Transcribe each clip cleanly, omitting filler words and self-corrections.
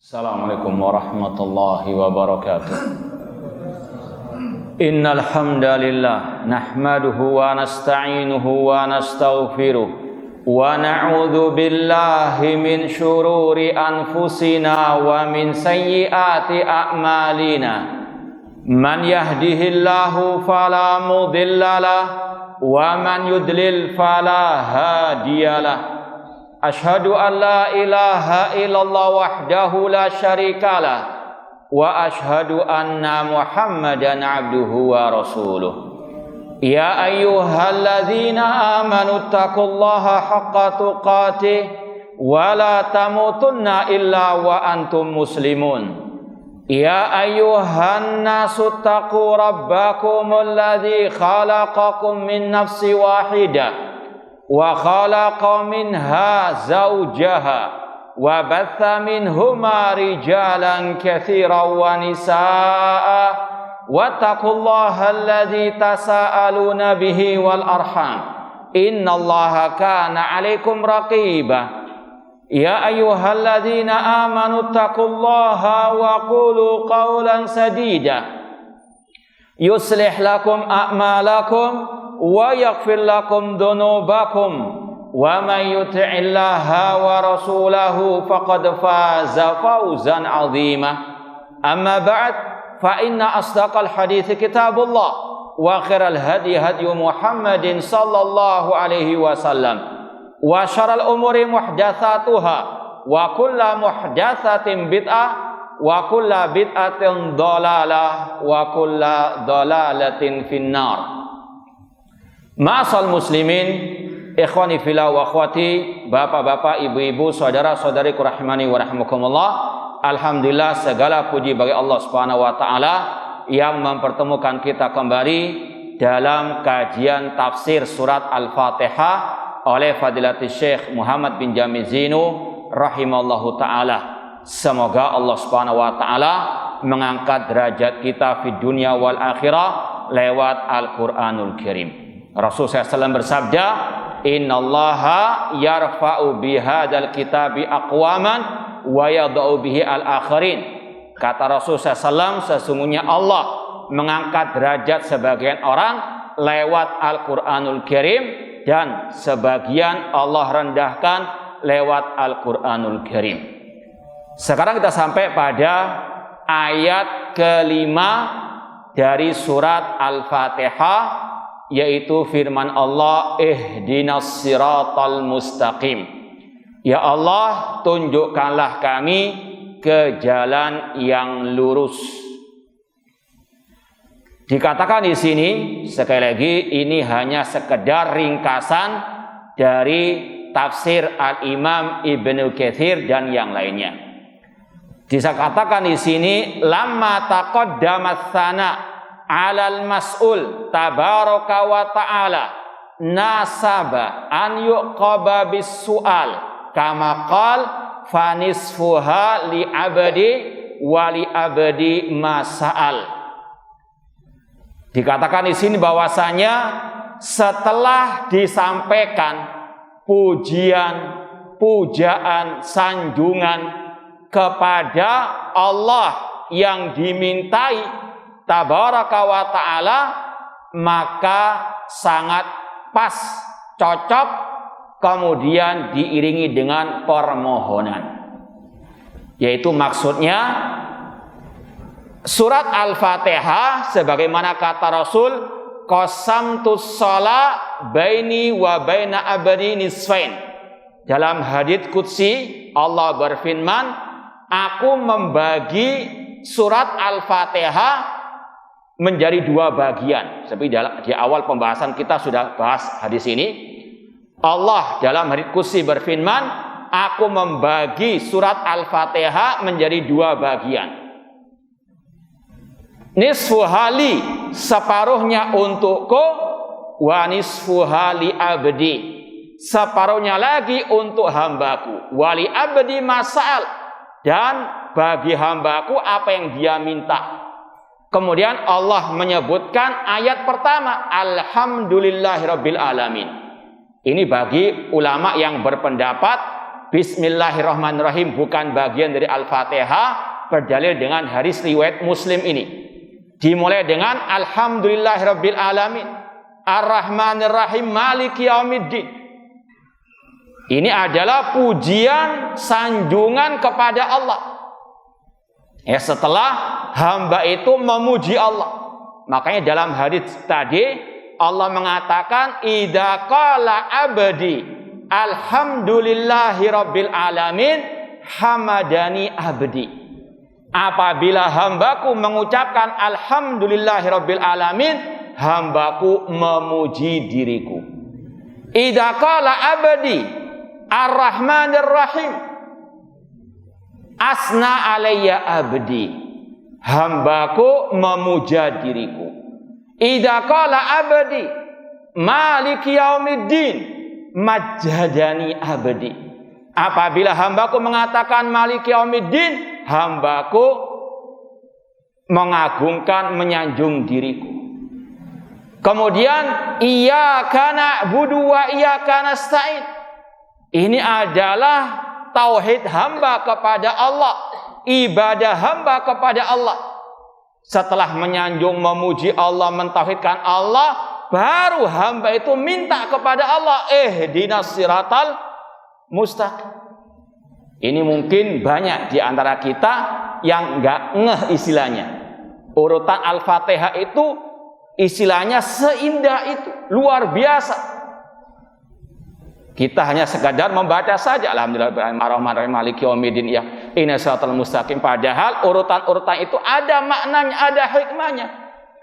Assalamualaikum warahmatullahi wabarakatuh. Innal hamdalillah nahmaduhu wa nasta'inuhu wa nastaghfiruh wa na'udzu billahi min syururi anfusina wa min sayyiati a'malina. Man yahdihillahu fala mudhillalah wa man yudlil fala hadiyalah. Ashhadu an la ilaha illallah wahdahu la syarikalah wa ashhadu anna Muhammadan abduhu wa rasuluh. Ya ayyuhalladzina amanu taqullaha haqqa tuqatih wa la tamutunna illa wa antum muslimun. Ya ayyuhan nasu taqu rabbakumul ladzi khalaqakum min nafsin wahidah wa khalaqa minha zawjaha wa batha minhuma rijalan katsiran wa nisaa wattaqullaha alladzi tasaaluna bihi wal arham innallaha kana 'alaikum raqiba. Ya ayyuhalladzina amanu taqullaha wa qulu qawlan sadida yuslih lakum a'malakum wa yaghfir lakum dhunubakum wa may yuti'illaha wa rasulahu faqad faza fawzan 'azima. Amma ba'd, fa inna asdaqal hadithi kitabullah wa khairal hadi hadi Muhammadin sallallahu alaihi wasallam wa syarrul umuri muhdatsatuha wa kullu muhdatsatin bid'ah wa kullu bid'atin dhalalah wa kullu dhalalatin finnar. Ma'asal muslimin, ikhwani fillah wa akhwati, bapak-bapak, ibu-ibu, saudara-saudariku rahimani wa rahimakumullah. Alhamdulillah, segala puji bagi Allah Subhanahu wa taala yang mempertemukan kita kembali dalam kajian tafsir surat Al-Fatihah oleh Fadilatul Syekh Muhammad bin Jamil Zainu rahimallahu taala. Semoga Allah Subhanahu wa taala mengangkat derajat kita di dunia wal akhirah lewat Al-Qur'anul Karim. Rasul SAW bersabda, innallaha yarfa'u bihadzal kitabi aqwaman wa yadha'u bihi al-akharin. Kata Rasul SAW, sesungguhnya Allah mengangkat derajat sebagian orang lewat Al-Qur'anul Karim dan sebagian Allah rendahkan lewat Al-Qur'anul Karim. Sekarang kita sampai pada ayat kelima dari surat Al-Fatihah, yaitu firman Allah, ihdinas siratal mustaqim. Ya Allah, tunjukkanlah kami ke jalan yang lurus. Dikatakan di sini sekali lagi, ini hanya sekedar ringkasan dari tafsir Al-Imam Ibnu Katsir dan yang lainnya. Dikatakan di sini, lamma taqaddamat tsana alal mas'ul tabaraka wa ta'ala nasaba an yuqaba bis su'al kama qal fanisfuha li abadi wa li abadi masa'al. Dikatakan di sini bahwasanya setelah disampaikan pujian, pujaan, sanjungan kepada Allah yang dimintai tabaraka wa ta'ala, maka sangat pas, cocok, kemudian diiringi dengan permohonan. Yaitu maksudnya surat Al-Fatihah sebagaimana kata Rasul, qasamtus shalah baini wa baina abdi nisfain. Dalam hadits qudsi Allah berfirman, aku membagi surat Al-Fatihah menjadi dua bagian. Seperti di awal pembahasan kita sudah bahas hadis ini. Allah dalam hadits qudsi berfirman, aku membagi surat Al-Fatihah menjadi dua bagian. Nisfu hali, separuhnya untukku, wa nisfu hali abdi, separuhnya lagi untuk hambaku, wali abdi masal, dan bagi hambaku apa yang dia minta. Kemudian Allah menyebutkan ayat pertama, alhamdulillahirabbil alamin. Ini bagi ulama yang berpendapat Bismillahirrahmanirrahim bukan bagian dari Al-Fatihah, berdalil dengan hadis riwayat Muslim ini. Dimulai dengan Alhamdulillahirabbil alamin, Ar-Rahmanir-Rahim, Maliki Yaumiddin. Ini adalah pujian sanjungan kepada Allah. Ya, setelah hamba itu memuji Allah. Makanya dalam hadis tadi Allah mengatakan idza qala abdi alhamdulillahi rabbil alamin hamadani abdi. Apabila hambaku mengucapkan alhamdulillahi rabbil alamin, hambaku memuji diriku. Idza qala abdi arrahmanir rahim asna alayya abdi, hambaku memuja diriku. Idza qala abdi maliki yaumiddin majjadani abdi, apabila hambaku mengatakan maliki yaumiddin, hambaku mengagungkan, menyanjung diriku. Kemudian iyyaka na'budu wa iyyaka nasta'in, ini adalah tauhid hamba kepada Allah, ibadah hamba kepada Allah. Setelah menyanjung, memuji Allah, mentauhidkan Allah, baru hamba itu minta kepada Allah, ihdinas siratal mustaqim. Ini mungkin banyak di antara kita yang nggak ngeh istilahnya. Urutan Al-Fatihah itu istilahnya seindah itu, luar biasa. Kita hanya sekadar membaca saja Alhamdulillahirrahmanirrahim maliki yaumiddin ya ihdinas siratal mustaqim, padahal urutan-urutan itu ada maknanya, ada hikmahnya.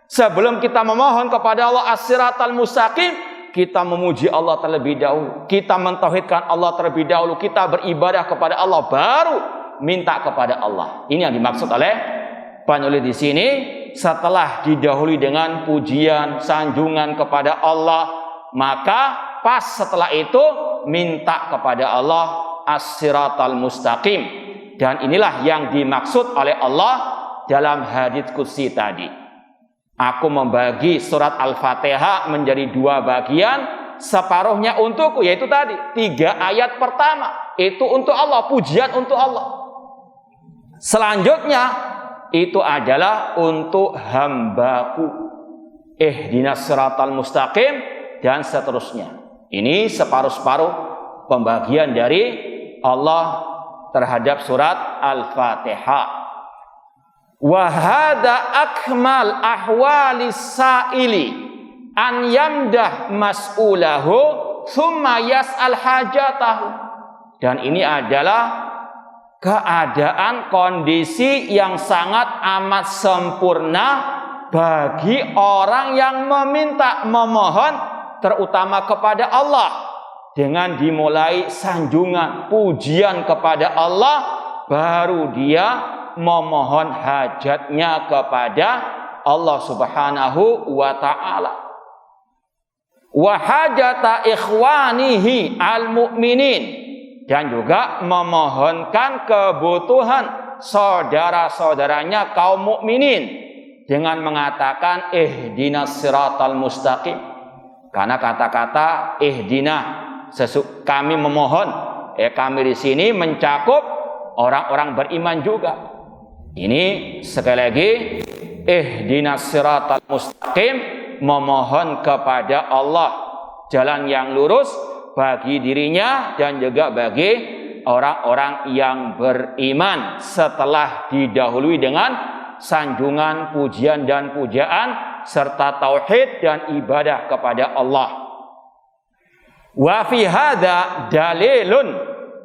Sebelum kita memohon kepada Allah as-siratal mustaqim, kita memuji Allah terlebih dahulu, kita mentauhidkan Allah terlebih dahulu, kita beribadah kepada Allah, baru minta kepada Allah. Ini yang dimaksud oleh penulis di sini. Setelah didahului dengan pujian, sanjungan kepada Allah, maka pas setelah itu minta kepada Allah as-siratal mustaqim. Dan inilah yang dimaksud oleh Allah dalam hadits qudsi tadi. Aku membagi surat Al-Fatihah menjadi 2 bagian, separuhnya untukku, yaitu tadi 3 ayat pertama itu untuk Allah, pujian untuk Allah. Selanjutnya itu adalah untuk hambaku, ihdinas siratal mustaqim, dan seterusnya. Ini separuh-separuh pembagian dari Allah terhadap surat Al-Fatihah. Wa hadza akmal ahwalis sa'ili an yamdah mas'ulahu thumma yas'al hajatahu. Dan ini adalah keadaan kondisi yang sangat amat sempurna bagi orang yang meminta, memohon, terutama kepada Allah, dengan dimulai sanjungan, pujian kepada Allah, baru dia memohon hajatnya kepada Allah Subhanahu wa ta'ala. Wa hajata ikhwanihi al-mu'minin, dan juga memohonkan kebutuhan saudara-saudaranya kaum mukminin dengan mengatakan ihdinas siratal mustaqim. Karena kata-kata ihdina, kami memohon, kami di sini mencakup orang-orang beriman juga. Ini sekali lagi ihdinas siratal mustaqim, memohon kepada Allah jalan yang lurus bagi dirinya dan juga bagi orang-orang yang beriman, setelah didahului dengan sanjungan, pujian dan pujaan serta tauhid dan ibadah kepada Allah. Wa fi hadza dalilun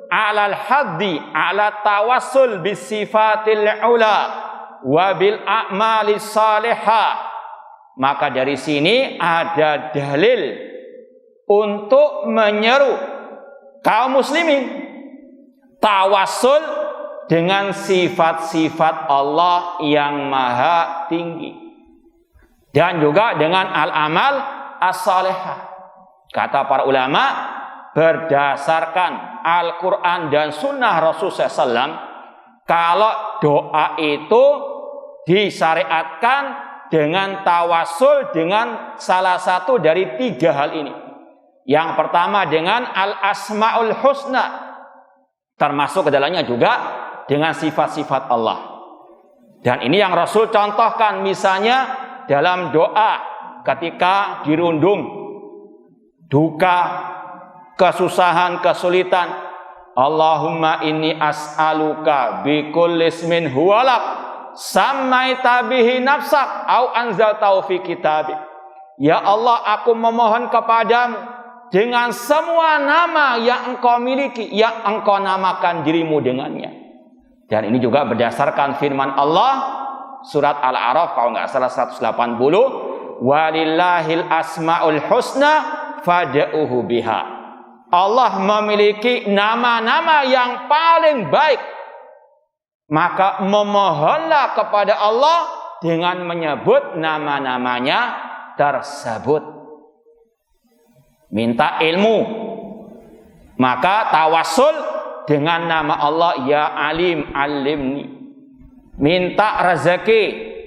'alal haddi 'ala tawassul bis sifatil ula wa bil a'malis salihah. Maka dari sini ada dalil untuk menyeru kaum muslimin tawassul dengan sifat-sifat Allah yang maha tinggi, dan juga dengan al-amal as-salihah. Kata para ulama, berdasarkan Al-Quran dan sunnah Rasulullah SAW, kalau doa itu disyariatkan dengan tawassul dengan salah satu dari 3 hal ini. Yang pertama dengan al-asma'ul husna, Termasuk ke dalamnya juga dengan sifat-sifat Allah. Dan ini yang Rasul contohkan misalnya dalam doa ketika dirundung duka, kesusahan, kesulitan. Allahumma inni as'aluka bikulli ismin huwalak sammaita bihi nafsak au anzaltahu fi kitabik. Ya Allah, aku memohon kepadamu dengan semua nama yang engkau miliki, yang engkau namakan dirimu dengannya. Dan ini juga berdasarkan firman Allah surat Al-A'raf kalau nggak salah 180, walillahil asmaul husna fad'uhu biha. Allah memiliki nama-nama yang paling baik, maka memohonlah kepada Allah dengan menyebut nama-namanya tersebut. Minta ilmu, maka tawassul dengan nama Allah, ya alim alimni. Minta rezeki,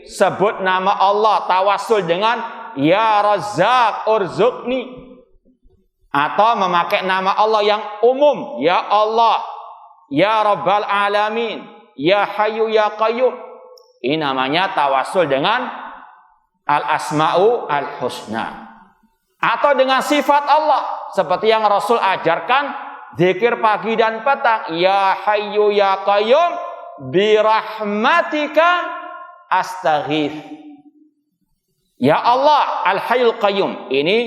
sebut nama Allah, tawassul dengan ya razzaq urzuqni. Atau memakai nama Allah yang umum, ya Allah, ya rabbal alamin, ya hayyu ya qayyum. Ini namanya tawassul dengan al-asma'u al-husna. Atau dengan sifat Allah, seperti yang Rasul ajarkan zikir pagi dan petang, ya hayyu ya qayyum bi rahmatika astaghith. Ya Allah al-hayyul qayyum. Ini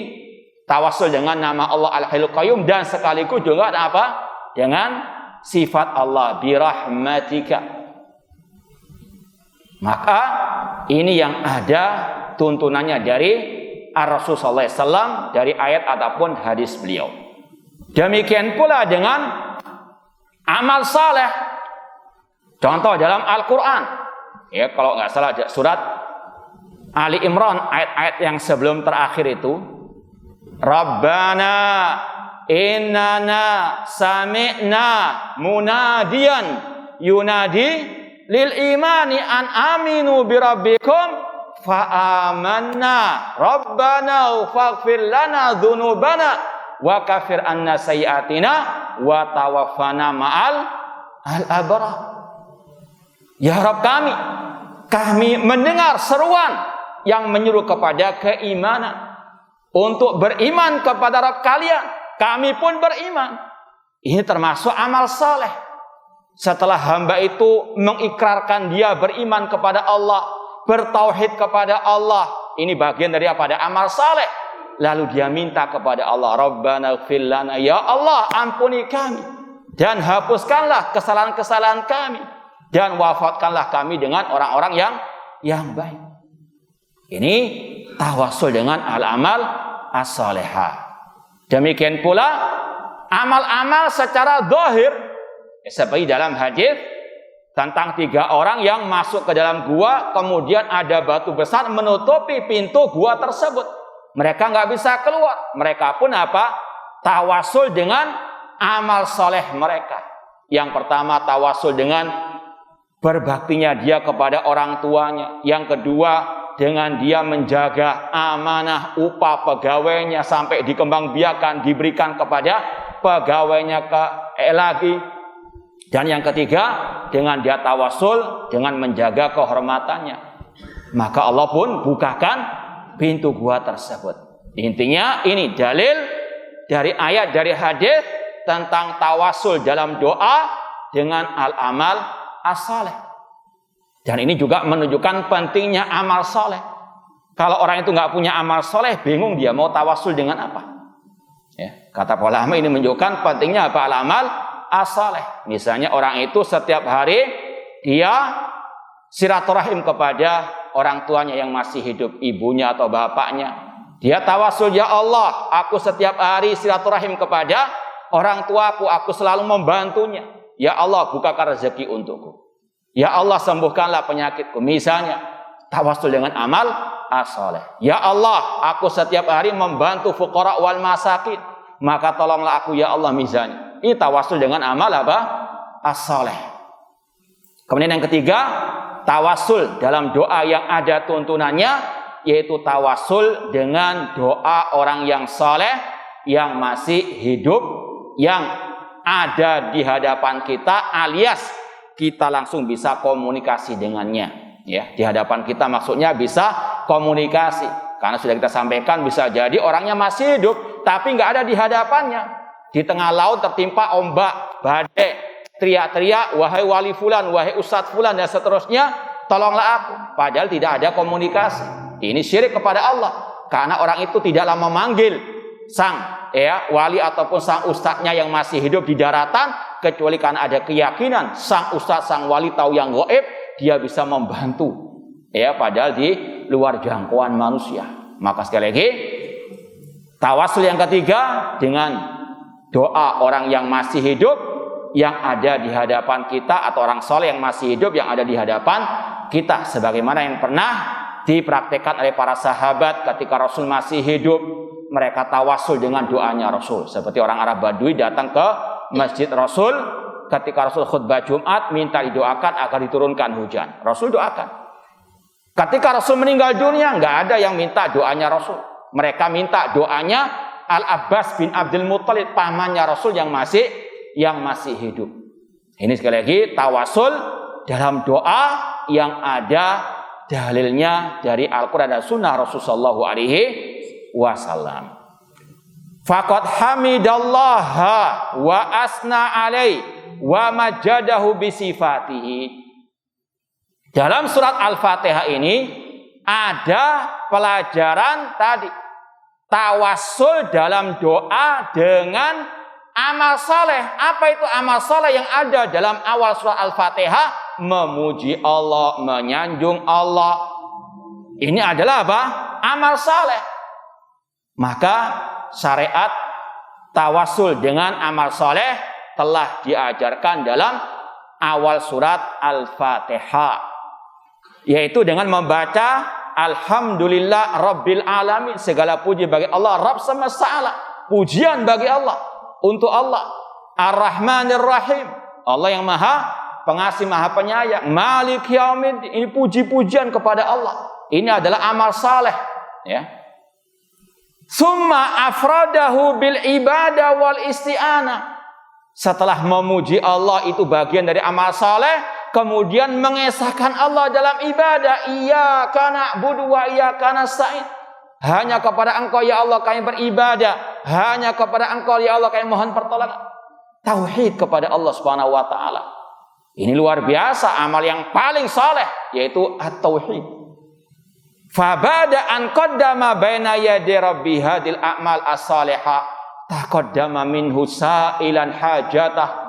tawassul dengan nama Allah al-hayyul qayyum dan sekaligus juga apa? Dengan sifat Allah bi rahmatika. Maka ini yang ada tuntunannya dari Ar-Rasul sallallahu alaihi wasallam dari ayat ataupun hadis beliau. Demikian pula dengan amal saleh. Contoh dalam Al-Quran. Ya, kalau nggak salah surat Ali Imran ayat-ayat yang sebelum terakhir itu. Rabbana innana sami'na munadiyan yunadi lil imani an aminu birabbikum fa'amanna rabbana faghfir lana dzunubana wa kafir anna sayyiatina wa tawaffana ma'al al-abrar. Ya Rabb kami mendengar seruan yang menyuruh kepada keimanan, untuk beriman kepada Rabb kalian. Kami pun beriman. Ini termasuk amal saleh. Setelah hamba itu mengikrarkan dia beriman kepada Allah, bertauhid kepada Allah, ini bagian dari amal saleh. Lalu dia minta kepada Allah, Rabbana ighfir lana, ya Allah ampuni kami dan hapuskanlah kesalahan-kesalahan kami dan wafatkanlah kami dengan orang-orang yang baik. Ini tawassul dengan al-amal as-salihah. Demikian pula amal-amal secara zahir, seperti dalam hadis tentang 3 orang yang masuk ke dalam gua, kemudian ada batu besar menutupi pintu gua tersebut. Mereka nggak bisa keluar. Mereka pun apa? Tawassul dengan amal soleh mereka. Yang pertama tawassul dengan berbaktinya dia kepada orang tuanya. Yang kedua dengan dia menjaga amanah upah pegawainya sampai dikembangbiakan, diberikan kepada pegawainya lagi. Dan yang ketiga dengan dia tawassul dengan menjaga kehormatannya. Maka Allah pun bukakan pintu gua tersebut. Intinya ini dalil dari ayat, dari hadis tentang tawassul dalam doa dengan al-amal as-saleh. Dan ini juga menunjukkan pentingnya amal soleh. Kalau orang itu nggak punya amal soleh, bingung dia mau tawassul dengan apa. Ya, kata para ulama ini menunjukkan pentingnya apa? Al-amal as-saleh. Misalnya orang itu setiap hari dia silaturahim kepada orang tuanya yang masih hidup, ibunya atau bapaknya. Dia tawassul, ya Allah, aku setiap hari silaturahim kepada orang tuaku, aku selalu membantunya. Ya Allah, bukakan rezeki untukku. Ya Allah, sembuhkanlah penyakitku. Misalnya, tawassul dengan amal as-saleh. Ya Allah, aku setiap hari membantu fuqara wal masakin, maka tolonglah aku ya Allah misalnya. Ini tawassul dengan amal apa? As-saleh. Kemudian yang ketiga, tawassul dalam doa yang ada tuntunannya, yaitu tawassul dengan doa orang yang saleh yang masih hidup, yang ada di hadapan kita, alias kita langsung bisa komunikasi dengannya. Ya, di hadapan kita maksudnya bisa komunikasi. Karena sudah kita sampaikan, bisa jadi orangnya masih hidup, tapi nggak ada di hadapannya. Di tengah laut tertimpa ombak, badai, teriak-teriak, wahai wali fulan, wahai ustadz fulan, dan seterusnya, tolonglah aku. Padahal tidak ada komunikasi. Ini syirik kepada Allah. Karena orang itu tidaklah memanggil sang wali ataupun sang ustadznya yang masih hidup di daratan, kecuali karena ada keyakinan sang ustadz, sang wali tahu yang gaib, dia bisa membantu. Padahal di luar jangkauan manusia. Maka sekali lagi, tawasul yang ketiga dengan doa orang yang masih hidup yang ada di hadapan kita, atau orang soleh yang masih hidup yang ada di hadapan kita, sebagaimana yang pernah dipraktekkan oleh para sahabat ketika Rasul masih hidup. Mereka tawasul dengan doanya Rasul, seperti orang Arab Badui datang ke masjid Rasul ketika Rasul khutbah Jumat, minta didoakan agar diturunkan hujan. Rasul doakan. Ketika Rasul meninggal dunia, nggak ada yang minta doanya Rasul. Mereka minta doanya Al-Abbas bin Abdul Muttalib, pamannya Rasul yang masih hidup. Ini sekali lagi tawasul dalam doa yang ada dalilnya dari Al-Quran dan Sunnah Rasulullah sallallahu alaihi wasallam. Faqad hamidallaha wa asna alaihi wa majadahu bisifatihi. Dalam surat Al-Fatihah ini ada pelajaran tadi, tawassul dalam doa dengan amal saleh. Apa itu amal saleh yang ada dalam awal surat Al-Fatihah? Memuji Allah, menyanjung Allah. Ini adalah apa? Amal saleh. Maka syariat tawassul dengan amal saleh telah diajarkan dalam awal surat Al-Fatihah, yaitu dengan membaca Alhamdulillah Rabbil Alamin, segala puji bagi Allah Rabb semesta alam. Pujian bagi Allah, untuk Allah. Ar-Rahmanir Rahim, Allah yang maha pengasih, maha penyayang. Malik Yaumiddin, ini puji-pujian kepada Allah. Ini adalah amal saleh, ya. Summa afradahu bil ibadah wal isti'anah. Setelah memuji Allah, itu bagian dari amal saleh. Kemudian mengesahkan Allah dalam ibadah. Iyyaka na'budu wa iyyaka nasta'in. Hanya kepada Engkau ya Allah kami beribadah. Hanya kepada Engkau ya Allah kami mohon pertolongan. Tauhid kepada Allah Subhanahu wa taala. Ini luar biasa, amal yang paling saleh, yaitu at-tauhid. Fabada an qaddama baina yadi rabbi hadil a'mal as-salihah taqaddama minhu sa'ilan hajatah.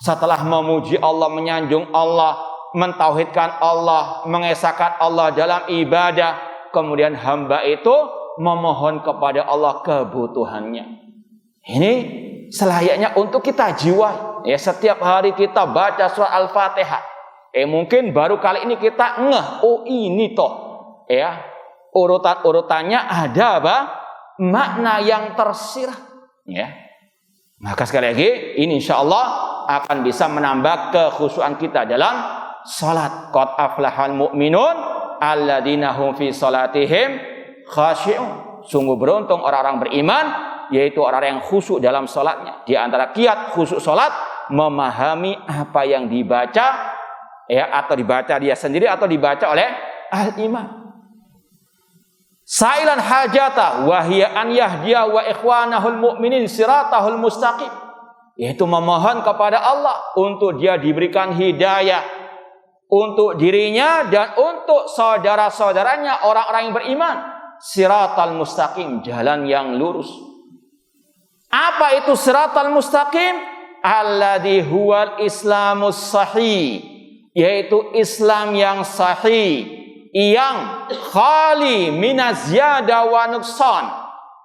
Setelah memuji Allah, menyanjung Allah, mentauhidkan Allah, mengesahkan Allah dalam ibadah, kemudian hamba itu memohon kepada Allah kebutuhannya. Ini selayaknya untuk kita jiwai. Ya, setiap hari kita baca surah Al-Fatihah. Mungkin baru kali ini kita ngeh, oh ini toh. Ya, urutannya ada apa? Makna yang tersirat. Ya. Maka sekali lagi, ini insya Allah akan bisa menambah kekhusyuan kita dalam salat. Qad aflahal mu'minun alladzina hum fi salatihim khashi'un. Sungguh beruntung orang-orang beriman, yaitu orang yang khusyuk dalam salatnya. Di antara kiat khusyuk salat, memahami apa yang dibaca, ya, atau dibaca dia sendiri atau dibaca oleh al-imam. Sa'ilan hajata wa hiya an yahdiya wa ikhwanahul mu'minin siratahul mustaqim, yaitu memohon kepada Allah untuk dia diberikan hidayah untuk dirinya dan untuk saudara-saudaranya orang-orang yang beriman, siratal mustaqim, jalan yang lurus. Apa itu siratal mustaqim? Alladzi huwal islamus sahih, yaitu Islam yang sahih, yang khali minaz ziyada wa nuqsan,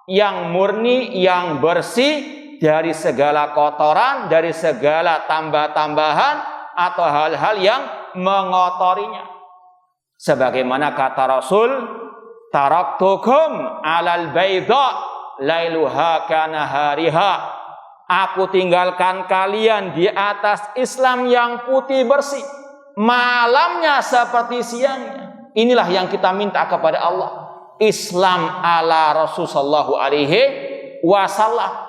yang murni, yang bersih dari segala kotoran, dari segala tambah-tambahan atau hal-hal yang mengotorinya. Sebagaimana kata Rasul, taraktukum alal baydha lailuha kanahariha. Aku tinggalkan kalian di atas Islam yang putih bersih, malamnya seperti siangnya. Inilah yang kita minta kepada Allah. Islam ala Rasul sallallahu alaihi wasallam.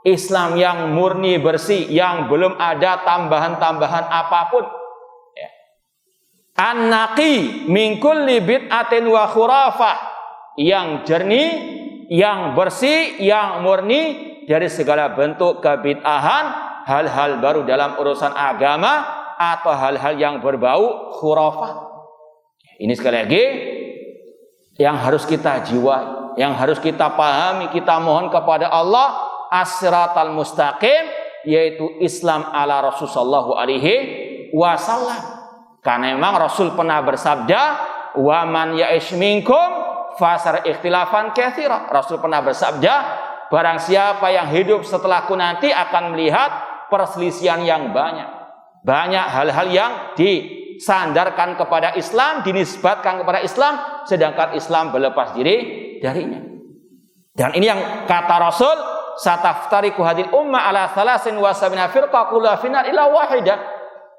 Islam yang murni bersih, yang belum ada tambahan-tambahan apapun. Ya. An-naqi min kulli bid'atin wa khurafah, yang jernih, yang bersih, yang murni dari segala bentuk kebid'ahan, hal-hal baru dalam urusan agama atau hal-hal yang berbau khurafat. Ini sekali lagi yang harus kita jiwai, yang harus kita pahami, kita mohon kepada Allah as-siratal mustaqim, yaitu Islam ala Rasul sallallahu alaihi wasallam. Karena memang Rasul pernah bersabda, wa man ya'ish minkum fasar ikhtilafan katsira. Rasul pernah bersabda, barang siapa yang hidup setelahku nanti akan melihat perselisihan yang banyak. Banyak hal-hal yang disandarkan kepada Islam, dinisbatkan kepada Islam, sedangkan Islam berlepas diri darinya. Dan ini yang kata Rasul, sataftariqu hadil ummah ala 73 firqah kulluha finnar illa wahidah.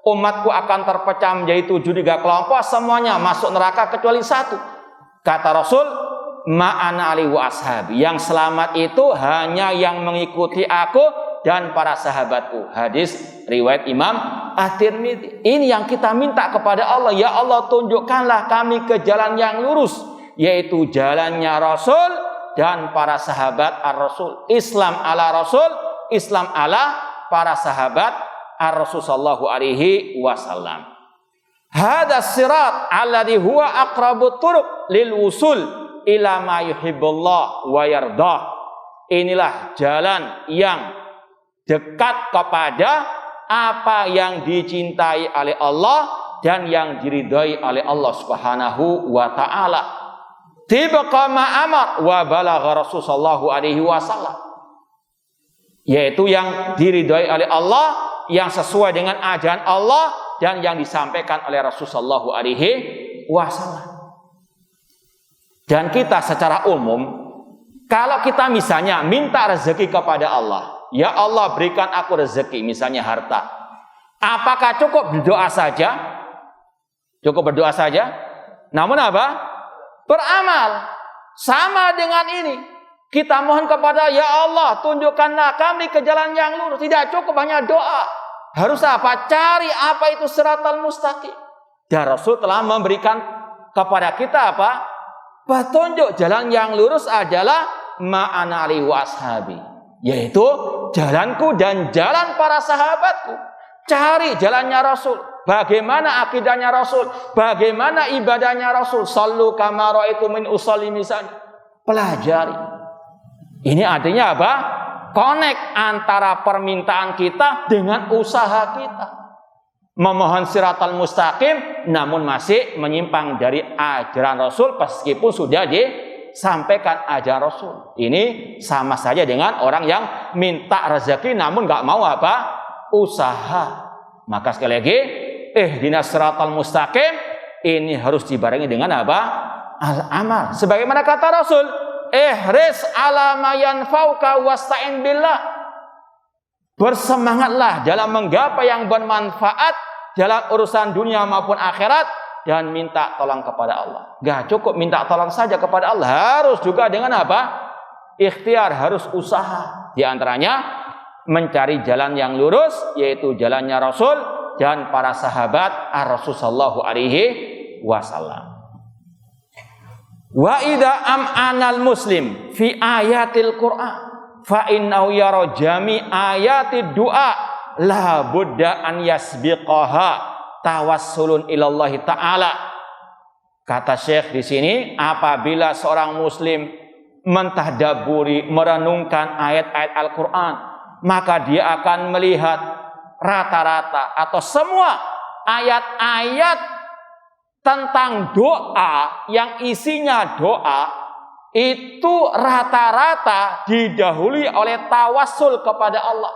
Umatku akan terpecah menjadi 73 kelompok, semuanya masuk neraka kecuali satu. Kata Rasul, ma'ana ali wa ashabi, yang selamat itu hanya yang mengikuti aku dan para sahabatku. Hadis riwayat Imam At-Tirmidzi. Ini yang kita minta kepada Allah, ya Allah tunjukkanlah kami ke jalan yang lurus, yaitu jalannya Rasul dan para sahabat ar-Rasul. Islam ala Rasul, Islam ala para sahabat ar-Rasul sallallahu alaihi wasallam. Hada sirat alladhi huwa aqrabut turuq lil wusul ila ma yuhibbullah wa yardah. Inilah jalan yang dekat kepada apa yang dicintai oleh Allah dan yang diridhai oleh Allah Subhanahu wa taala. Tibqa ma amar wa balagha Rasul sallallahu alaihi wasallam. Yaitu yang diridhai oleh Allah, yang sesuai dengan ajaran Allah dan yang disampaikan oleh Rasul sallallahu alaihi wasallam. Dan kita secara umum, kalau kita misalnya minta rezeki kepada Allah, ya Allah berikan aku rezeki, misalnya harta, apakah cukup berdoa saja? Cukup berdoa saja? Namun apa? Beramal. Sama dengan ini, kita mohon kepada ya Allah tunjukkanlah kami ke jalan yang lurus. Tidak cukup hanya doa, harus apa? Cari apa itu siratal mustaqim. Dan Rasul telah memberikan kepada kita apa? Petunjuk jalan yang lurus adalah ma'ana ali wa ashabi, yaitu jalanku dan jalan para sahabatku. Cari jalannya Rasul, bagaimana akidahnya Rasul, bagaimana ibadahnya Rasul. Sallu kama ra'aitumuni usolli misalnya. Pelajari. Ini artinya apa? Connect antara permintaan kita dengan usaha kita. Memohon siratal mustaqim namun masih menyimpang dari ajaran Rasul meskipun sudah disampaikan ajaran Rasul. Ini sama saja dengan orang yang minta rezeki namun nggak mau apa? Usaha. Maka sekali lagi, ihdinas siratal mustaqim ini harus dibarengi dengan apa? Al-amal. Sebagaimana kata Rasul, ihris ala ma yanfauka wasta'in billah. Bersemangatlah dalam menggapai yang bermanfaat dalam urusan dunia maupun akhirat dan minta tolong kepada Allah. Gak cukup minta tolong saja kepada Allah, harus juga dengan apa? Ikhtiar, harus usaha. Di antaranya mencari jalan yang lurus, yaitu jalannya Rasul dan para sahabat ar-Rasul sallallahu alaihi wasallam. Wa idza am'anal muslim fi ayatil Qur'an fa innahu yara jami ayati du'a la budda an yasbiqaha tawassulun ilallahi ta'ala. Kata Syekh di sini, apabila seorang muslim mentadabburi, merenungkan ayat-ayat Al-Qur'an, maka dia akan melihat rata-rata atau semua ayat-ayat tentang doa yang isinya doa itu rata-rata didahului oleh tawassul kepada Allah.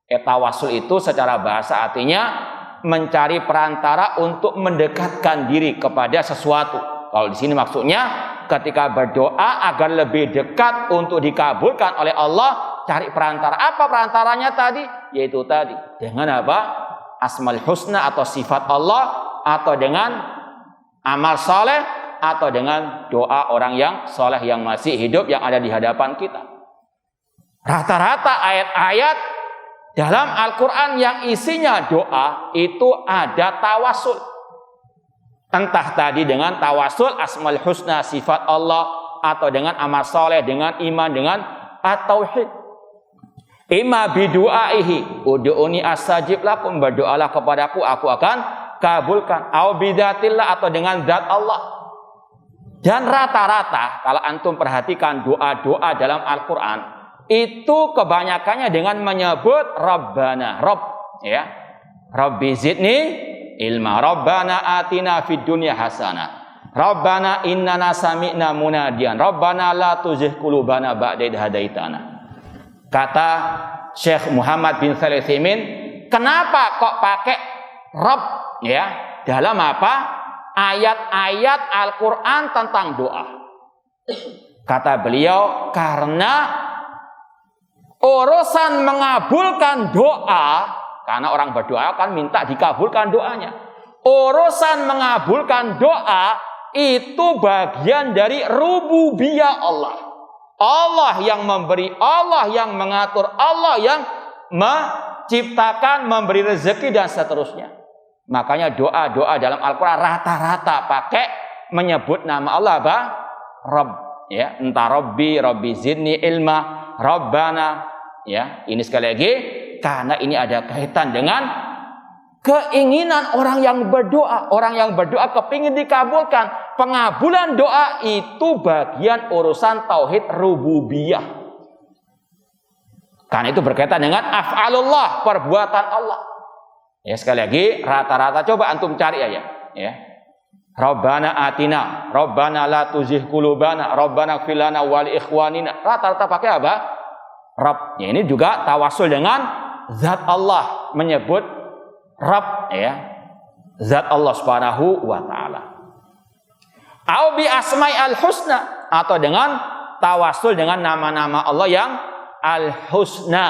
Tawassul itu secara bahasa artinya mencari perantara untuk mendekatkan diri kepada sesuatu. Kalau di sini maksudnya ketika berdoa agar lebih dekat untuk dikabulkan oleh Allah, cari perantara. Apa perantaranya tadi? Yaitu tadi dengan apa? Asmaul husna atau sifat Allah, atau dengan amal soleh, atau dengan doa orang yang soleh yang masih hidup yang ada di hadapan kita. Rata-rata ayat-ayat dalam Al-Quran yang isinya doa itu ada tawasul. Entah tadi dengan tawasul asmaul husna sifat Allah, atau dengan amal soleh, dengan iman, dengan at-tauhid. Ima bidu'aihi ud'uni astajib lakum, berdoalah kepadaku aku akan kabulkan. Au bidatillah, atau dengan zat Allah. Dan rata-rata kalau antum perhatikan doa-doa dalam Al-Quran itu kebanyakannya dengan menyebut Rabbana, Rabb, ya. Rabbi zidni ilma, Rabbana atina fid dunya hasanah, Rabbana innana sami'na munadiyan, Rabbana la tuzigh qulubana ba'da idh hadaitana. Kata Syekh Muhammad bin Shalih Al-Utsaimin, kenapa kok pakai Rabb, ya, dalam apa? Ayat-ayat Al-Quran tentang doa. Kata beliau, karena urusan mengabulkan doa, karena orang berdoa kan minta dikabulkan doanya. Urusan mengabulkan doa itu bagian dari rububiyah Allah. Allah yang memberi, Allah yang mengatur, Allah yang menciptakan, memberi rezeki dan seterusnya. Makanya doa-doa dalam Al-Quran rata-rata pakai menyebut nama Allah apa? Rabb, ya. Entah Rabbi, Rabbi zidni ilma, Rabbana, ya. Ini sekali lagi karena ini ada kaitan dengan keinginan orang yang berdoa. Orang yang berdoa kepingin dikabulkan. Pengabulan doa itu bagian urusan tauhid rububiyah. Karena itu berkaitan dengan af'alullah, perbuatan Allah. Ya, sekali lagi rata-rata coba antum cari aja, ya. Rabbana atina, Rabbana la tuzigh qulubana, Rabbana ighfir lana wa li ikhwanina. Rata-rata pakai apa? Rabb. Ya, ini juga tawasul dengan zat Allah, menyebut Rabb, ya. Zat Allah Subhanahu wa taala. Au bi asma'i al-husna, atau dengan tawasul dengan nama-nama Allah yang al-husna.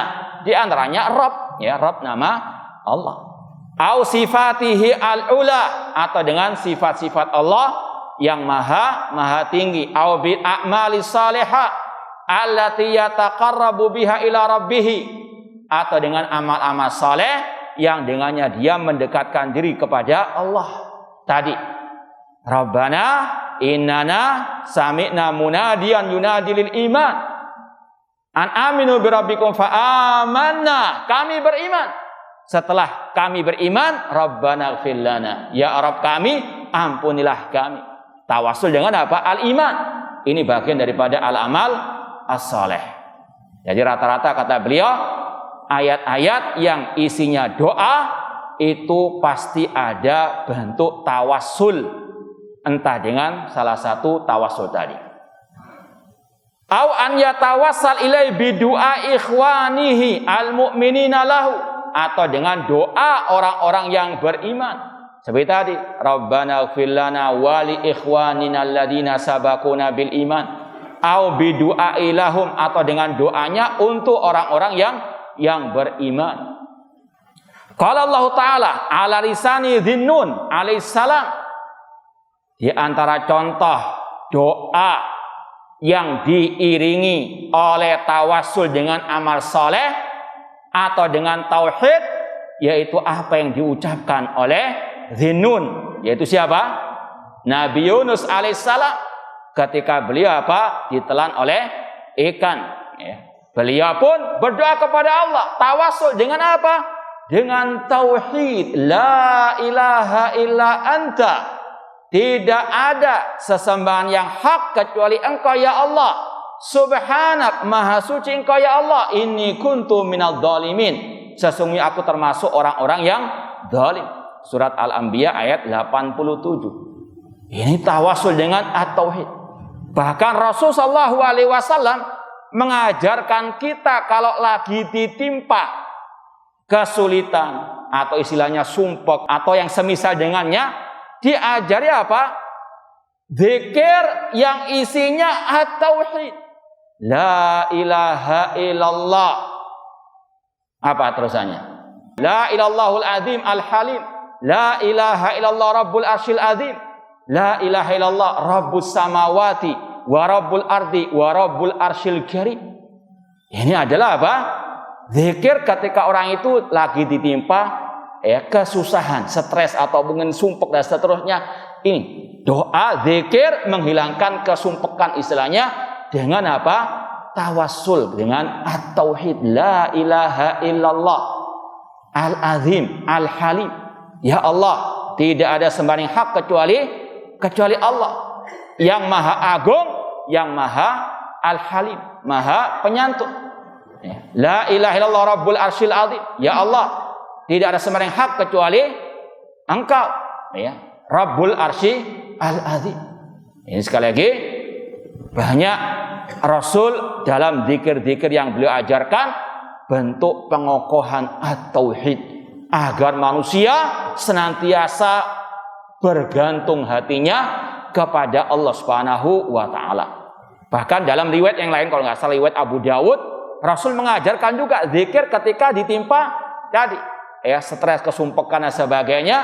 Di antaranya Rabb, ya, Rabb nama Allah. Au sifatihi al-ula, atau dengan sifat-sifat Allah yang maha tinggi. Au bil a'mali salihah allati yataqarrabu biha ila rabbih, atau dengan amal-amal saleh yang dengannya dia mendekatkan diri kepada Allah. Tadi Rabbana innana sami'na munadiyan yunadi lil iman an aminu bi rabbikum fa amanna, kami beriman. Setelah kami beriman, Rabbana ighfir lana, ya Rabb kami, ampunilah kami. Tawasul dengan apa? Al-iman. Ini bagian daripada al-amal as-saleh. Jadi rata-rata kata beliau, ayat-ayat yang isinya doa itu pasti ada bentuk tawasul, entah dengan salah satu tawasul tadi. Au an yatawassal ilai bi du'a ikhwanihi al-mu'minina lahu, atau dengan doa orang-orang yang beriman. Seperti tadi, Rabbana ighfir lana wa li ikhwanina alladziina sabaquna bil iman. Au bi du'ai lahum, atau dengan doanya untuk orang-orang yang beriman. Qala Allah Ta'ala ala lisani Dhinnun alaihissalam, di antara contoh doa yang diiringi oleh tawasul dengan amal saleh atau dengan tauhid, yaitu apa yang diucapkan oleh Dhinnun, yaitu siapa? Nabi Yunus alaihissalam, ketika beliau apa? Ditelan oleh ikan, ya. Beliau pun berdoa kepada Allah, tawasul dengan apa? Dengan tauhid, la ilaha illa anta, tidak ada sesembahan yang hak kecuali Engkau ya Allah. Subhanak, maha suci Engkau ya Allah. Inni kuntu minadh dhalimin, sesungguhnya aku termasuk orang-orang yang zalim. Surat Al-Anbiya ayat 87. Ini tawasul dengan at-tauhid. Bahkan Rasulullah SAW mengajarkan kita kalau lagi ditimpa kesulitan atau istilahnya sumpek atau yang semisal dengannya, diajari apa? Zikir yang isinya at-tauhid. La ilaha illallah. Apa terusannya? La ilallahul azim al-halim. La ilaha illallah rabbul arsyil azim. La ilaha illallah rabbus samawati wa rabbul ardi wa rabbul arsyil karim. Ini adalah apa? Zikir ketika orang itu lagi ditimpa kesusahan, stres atau mungkin sumpek dan seterusnya. Ini doa zikir menghilangkan kesumpekan, istilahnya dengan apa? Tawassul dengan at-tauhid, la ilaha illallah, al-azim, al-halim. Ya Allah, tidak ada sembahyang hak kecuali Allah yang maha agung, yang maha al-halim, maha penyantun. La ilaha illallah rabbul arsyil azim. Ya Allah, tidak ada sembahyang hak kecuali Engkau, Rabbul arsy al-azim. Ini sekali lagi banyak Rasul dalam zikir-zikir yang beliau ajarkan bentuk pengokohan at-tauhid agar manusia senantiasa bergantung hatinya kepada Allah Subhanahu wa taala. Bahkan dalam riwayat yang lain, kalau nggak salah riwayat Abu Dawud, Rasul mengajarkan juga zikir ketika ditimpa tadi stres, kesumpekan dan sebagainya,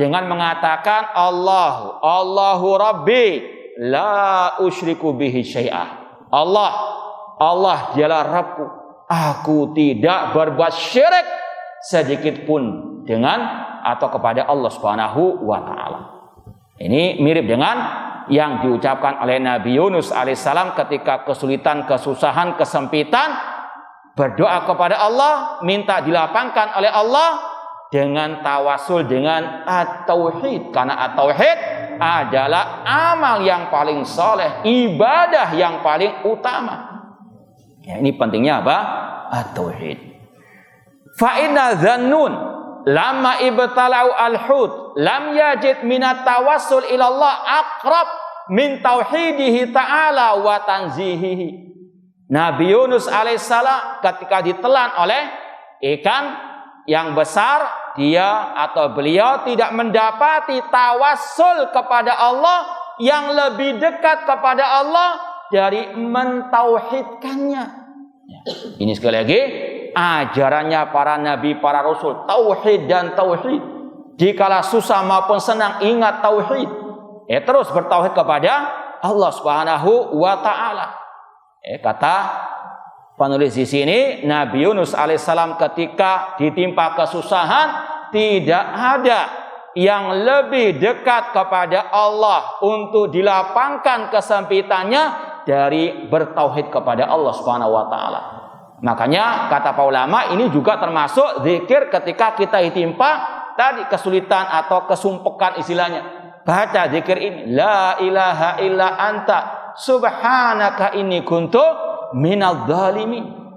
dengan mengatakan Allahu Rabbi la usyriku bihi syai'ah. Allah dialah Rabbku, aku tidak berbuat syirik sedikit pun dengan atau kepada Allah Subhanahu wa taala. Ini mirip dengan yang diucapkan oleh Nabi Yunus alaihissalam ketika kesulitan, kesusahan, kesempitan, berdoa kepada Allah, minta dilapangkan oleh Allah dengan tawasul dengan at-tauhid, karena at-tauhid adalah amal yang paling soleh, ibadah yang paling utama. Ini pentingnya apa? At-tauhid. Fa inna dzannun lamma ibtalau al-hud lam yajid minat tawassul ilallah aqrab min tauhidihi ta'ala wa tanzihihi. Nabi Yunus alaihissalam ketika ditelan oleh ikan yang besar, dia atau beliau tidak mendapati tawassul kepada Allah yang lebih dekat kepada Allah dari mentauhidkannya. Ini sekali lagi ajarannya para nabi, para rasul, tauhid dan tauhid. Jikalau susah maupun senang, ingat tauhid. Terus bertauhid kepada Allah Subhanahu wa taala. Kata penulis di sini, Nabi Yunus alaihissalam ketika ditimpa kesusahan, tidak ada yang lebih dekat kepada Allah untuk dilapangkan kesempitannya dari bertauhid kepada Allah Subhanahu wa taala. Makanya kata para ulama, ini juga termasuk zikir ketika kita ditimpa tadi kesulitan atau kesumpekan, istilahnya baca zikir ini, la ilaha illa anta subhanaka inni kuntu minadz zalimin.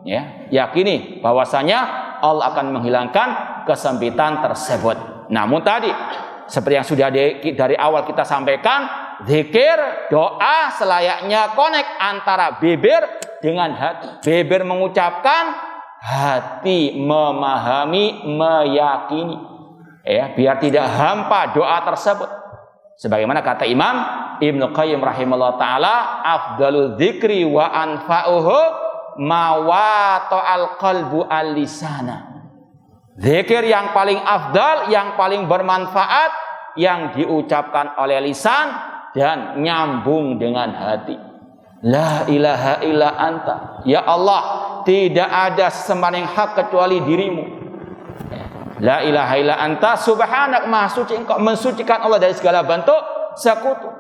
Yakini bahwasanya Allah akan menghilangkan kesempitan tersebut. Namun tadi seperti yang sudah dari awal kita sampaikan, zikir, doa selayaknya connect antara bibir dengan hati. Bibir mengucapkan, hati memahami, meyakini. Biar tidak hampa doa tersebut. Sebagaimana kata Imam Ibnu Qayyim rahimahullah ta'ala, afdalul dzikri wa anfa'uhu mawata'al qalbu al-lisana. Zikir yang paling afdal, yang paling bermanfaat, yang diucapkan oleh lisan dan nyambung dengan hati. La ilaha illa anta. Ya Allah, tidak ada sembahyang hak kecuali dirimu. La ilaha illa anta subhanak, maha suci engkau, mensucikan Allah dari segala bentuk sekutu.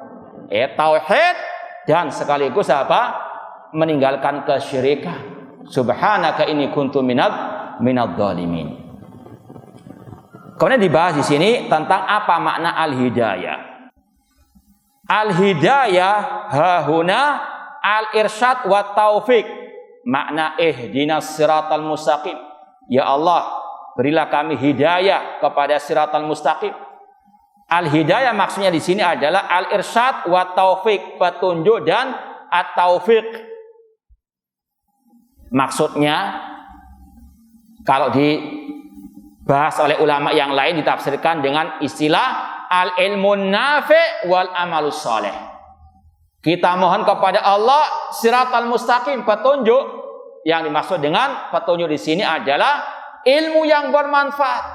Tauhid dan sekaligus apa? Meninggalkan kesyirikan. Subhanaka inni kuntu minadz zalimin. Kemudian dibahas di sini tentang apa makna al-hidayah. Al-hidayah hahuna al-irsyad wa taufik. Makna ihdinas siratal mustaqim. Ya Allah, berilah kami hidayah kepada siratal mustaqim. Al-hidayah maksudnya di sini adalah al-irsyad wa taufik, petunjuk dan at-taufik. Maksudnya kalau dibahas oleh ulama yang lain ditafsirkan dengan istilah al-ilmun nafi' wal amalus saleh. Kita mohon kepada Allah siratal mustaqim, petunjuk. Yang dimaksud dengan petunjuk di sini adalah ilmu yang bermanfaat.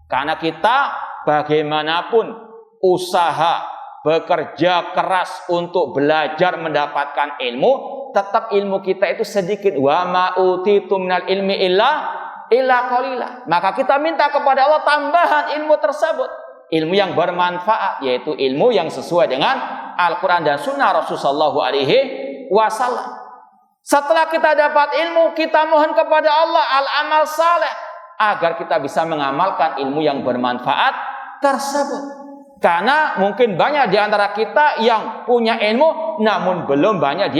Karena kita bagaimanapun usaha bekerja keras untuk belajar mendapatkan ilmu, tetap ilmu kita itu sedikit. Wa ma utitu minal ilmi illa qalila. Maka kita minta kepada Allah tambahan ilmu tersebut, ilmu yang bermanfaat, yaitu ilmu yang sesuai dengan Al-Quran dan Sunnah Rasulullah SAW. Setelah kita dapat ilmu, kita mohon kepada Allah al-amal saleh, agar kita bisa mengamalkan ilmu yang bermanfaat tersebut. Karena mungkin banyak di antara kita yang punya ilmu namun belum banyak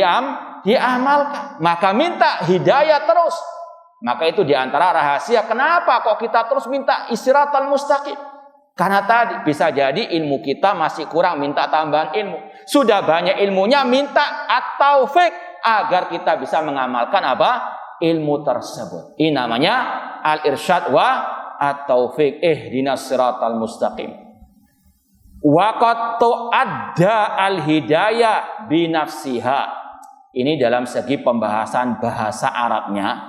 diamalkan. Maka minta hidayah terus. Maka itu di antara rahasia kenapa kok kita terus minta siratal mustaqim. Karena tadi bisa jadi ilmu kita masih kurang, minta tambahan ilmu. Sudah banyak ilmunya, minta at-taufik agar kita bisa mengamalkan apa? Ilmu tersebut. Ini namanya al-irsyad wa at-taufik. Ihdinas siratal mustaqim. Waqad tu'adda al-hidayah binafsiha. Ini dalam segi pembahasan bahasa Arabnya.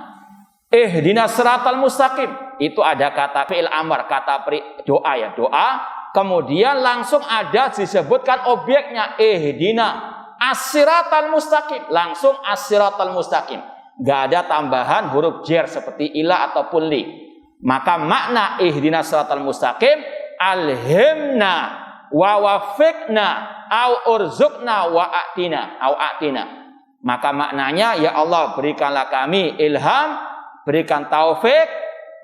Ihdinas siratal mustaqim. Itu ada kata fi'il amr, kata doa ya, doa. Kemudian langsung ada disebutkan objeknya. Ihdina as-siratal mustaqim. Langsung as-siratal mustaqim. Gak ada tambahan huruf jar seperti ila ataupun li. Maka makna ihdinas siratal mustaqim, alhimna wa wafiqna au urzukna wa atina. Maka maknanya, ya Allah berikanlah kami ilham, berikan taufik,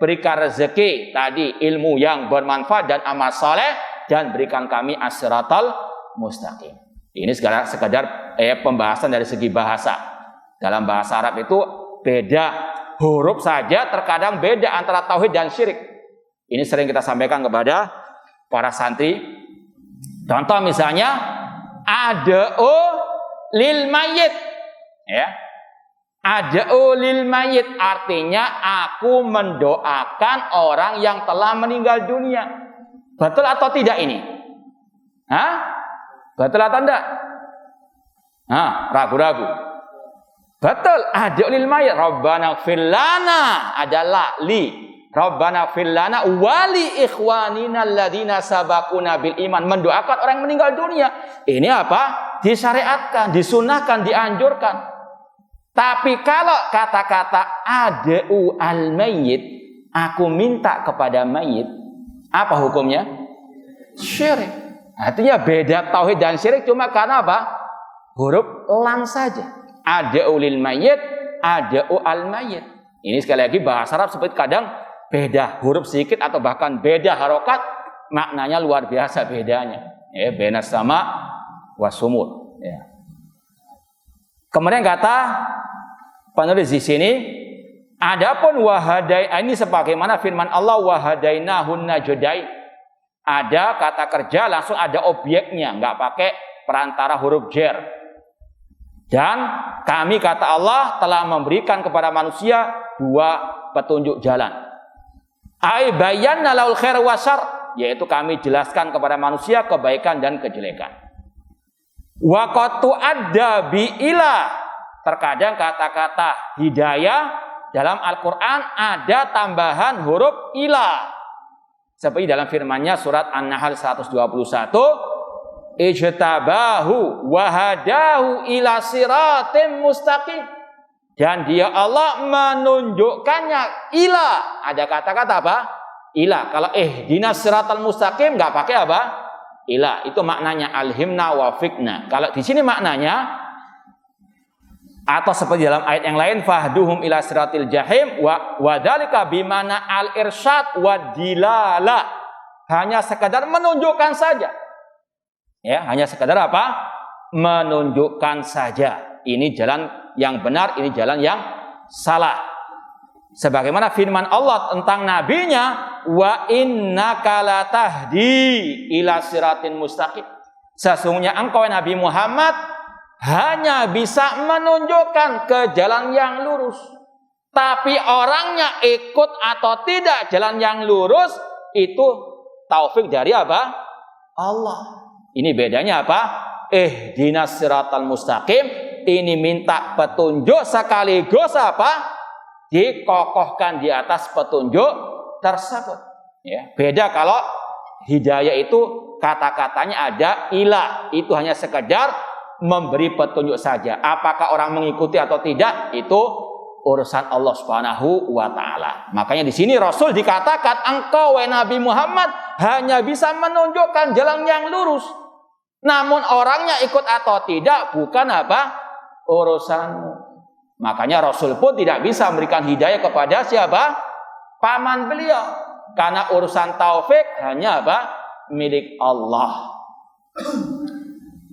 berikan rezeki, tadi ilmu yang bermanfaat dan amal saleh, dan berikan kami as-siratal mustaqim. Ini sekadar pembahasan dari segi bahasa. Dalam bahasa Arab itu beda huruf saja, terkadang beda antara tauhid dan syirik. Ini sering kita sampaikan kepada para santri. Contoh misalnya ad'u lil mayyit, ya. Ad'u lil mayyit artinya aku mendoakan orang yang telah meninggal dunia. Betul atau tidak ini? Hah? Betul atau tidak? Ragu-ragu. Betul, ad'u lil mayyit. Rabbana ighfir lana adalah li. Rabbana ighfir lana wa li ikhwanina alladziina sabaquna bil iman. Mendoakan orang yang meninggal dunia. Ini apa? Disyariatkan, disunahkan, dianjurkan. Tapi kalau kata-kata ad'u al mayyit, aku minta kepada mayit, apa hukumnya? Syirik. Artinya beda tauhid dan syirik cuma karena apa? Huruf lam saja. Ad'u lil mayyit, ad'u al mayyit. Ini sekali lagi bahasa Arab seperti kadang beda huruf sedikit atau bahkan beda harokat, maknanya luar biasa bedanya. Ya, benas sama wasumul. Ya. Kemudian kata penulis di sini, adapun wahadai, ini sebagaimana firman Allah wahadainahun najdain. Ada kata kerja langsung ada objeknya, nggak pakai perantara huruf jar. Dan kami kata Allah telah memberikan kepada manusia dua petunjuk jalan. Ai bayyana laul khair wa syarr, yaitu kami jelaskan kepada manusia kebaikan dan kejelekan. Wa qad tu'adda bi ila, terkadang kata-kata hidayah dalam Al-Qur'an ada tambahan huruf ila. Seperti dalam firman-Nya surat An-Nahl 121, ijtabahu wa hadahu ila siratim mustaqim. Dan dia Allah menunjukkannya ila. Ada kata-kata apa? Ila. Kalau ihdinas siratal mustaqim nggak pakai apa? Ila. Itu maknanya alhimna wa fiqna. Kalau di sini maknanya, atau seperti dalam ayat yang lain, fahduhum ila siratil jahim wa dzalika bimana al irsyad wa dilala. Hanya sekadar menunjukkan saja. Ya, hanya sekadar apa? Menunjukkan saja. Ini jalan yang benar, ini jalan yang salah. Sebagaimana firman Allah tentang nabinya, wa innaka latahdi ila siratin mustaqim. Sesungguhnya engkau Nabi Muhammad hanya bisa menunjukkan ke jalan yang lurus. Tapi orangnya ikut atau tidak jalan yang lurus, itu taufik dari apa? Allah. Ini bedanya apa? Ihdinas siratal mustaqim. Ini minta petunjuk sekaligus apa? Dikokohkan di atas petunjuk tersebut. Ya, beda kalau hidayah itu kata-katanya ada ilah. Itu hanya sekedar memberi petunjuk saja. Apakah orang mengikuti atau tidak, itu urusan Allah Subhanahu wa taala. Makanya di sini Rasul dikatakan, engkau wahai Nabi Muhammad hanya bisa menunjukkan jalan yang lurus. Namun orangnya ikut atau tidak bukan urusanmu. Makanya Rasul pun tidak bisa memberikan hidayah kepada siapa? Paman beliau. Karena urusan taufik hanya milik Allah.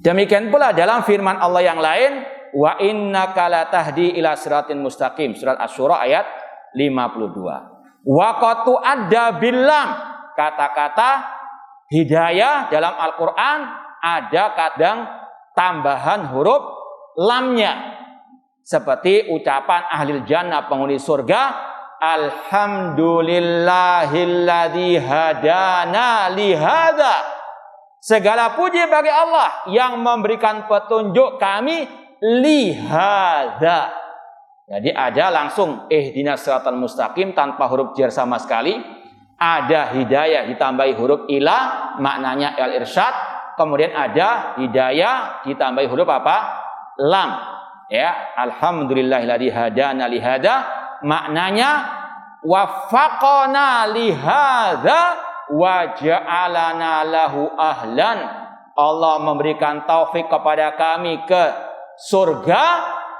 Demikian pula dalam firman Allah yang lain, wa innaka latahdi ila siratin mustaqim, surat Asy-Syura ayat 52. Wa qatu adda billam, kata-kata hidayah dalam Al-Qur'an ada kadang tambahan huruf lamnya. Seperti ucapan ahlil jannah penghuni surga, alhamdulillahilladzi hadana lihada. Segala puji bagi Allah yang memberikan petunjuk kami lihada. Jadi ada langsung ihdinas siratal mustaqim tanpa huruf jar sama sekali. Ada hidayah ditambahi huruf ila, maknanya al-irsyad. Kemudian ada hidayah ditambahi huruf lam. Ya, alhamdulillahilladzi hadana lihada, maknanya waffaqana lihada wa ja'alana lahu ahlan. Allah memberikan taufik kepada kami ke surga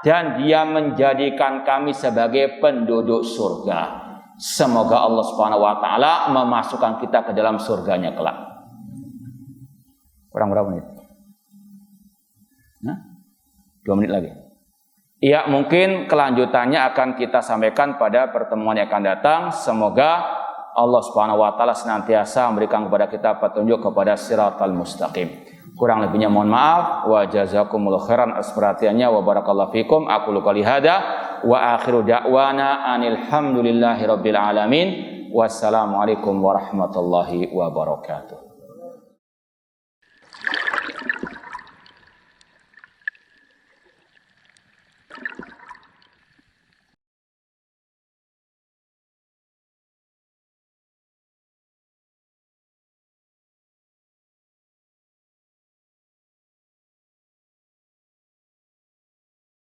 dan Dia menjadikan kami sebagai penduduk surga. Semoga Allah Subhanahu wa taala memasukkan kita ke dalam surganya kelak. Kurang berapa menit? 2 menit lagi. Ya, mungkin kelanjutannya akan kita sampaikan pada pertemuan yang akan datang. Semoga Allah Subhanahu wa taala senantiasa memberikan kepada kita petunjuk kepada siratal mustaqim. Kurang lebihnya mohon maaf. Wa jazakumullahu khairan atas perhatiannya wa barakallahu fikum. Aqulu qouli hadza wa akhiru da'wana anil hamdulillahi rabbil alamin. Wassalamualaikum warahmatullahi wabarakatuh.